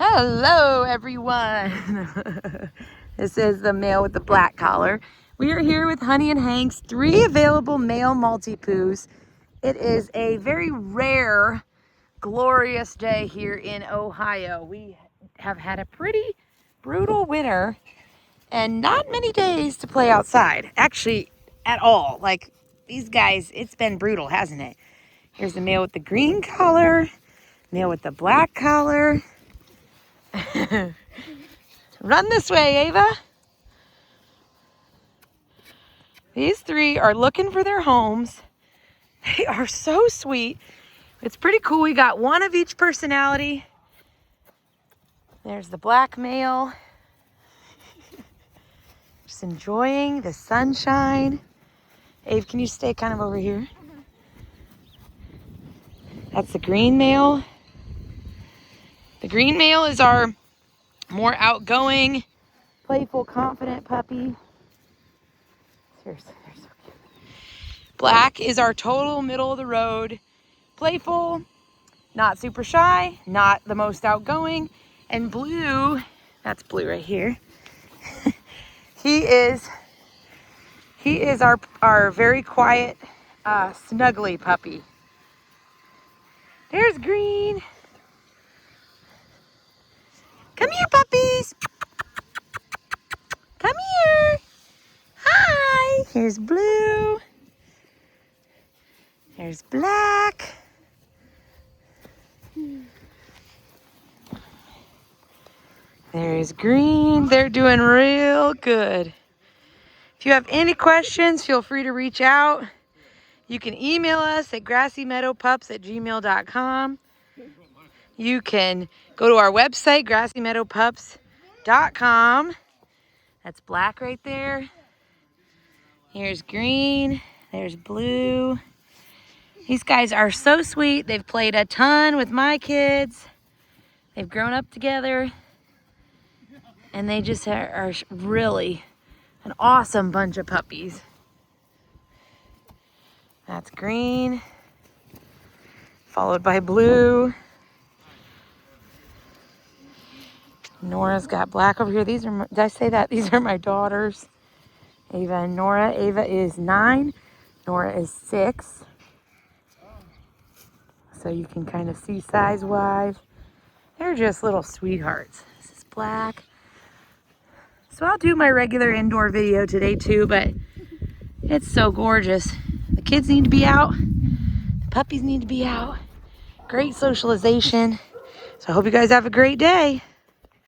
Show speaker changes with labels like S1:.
S1: Hello, everyone. This is the male with the black collar. We are here with Honey and Hank's 3 available male Maltipoos. It is a very rare, glorious day here in Ohio. We have had a pretty brutal winter and not many days to play outside. Actually, at all. Like, these guys, it's been brutal, hasn't it? Here's the male with the green collar, male with the black collar. Run this way, Ava. These 3 are looking for their homes. They are so sweet. It's pretty cool. We got one of each personality. There's the black male. Just enjoying the sunshine. Ava, can you stay kind of over here? That's the green male. The green male is our more outgoing, playful, confident puppy. Seriously, they're so cute. Black is our total middle of the road, playful, not super shy, not the most outgoing. And blue, that's blue right here. he is our very quiet, snuggly puppy. There's green. Come here, puppies. Come here. Hi. Here's blue. There's black. There's green. They're doing real good. If you have any questions, feel free to reach out. You can email us at grassymeadowpups@gmail.com. You can go to our website, grassymeadowpups.com. That's black right there. Here's green. There's blue. These guys are so sweet. They've played a ton with my kids. They've grown up together. And they just are really an awesome bunch of puppies. That's green, followed by blue. Nora's got black over here. These are, did I say that? These are my daughters, Ava and Nora. Ava is 9, Nora is 6. So you can kind of see size-wise. They're just little sweethearts. This is black. So I'll do my regular indoor video today too, but it's so gorgeous. The kids need to be out. The puppies need to be out. Great socialization. So I hope you guys have a great day.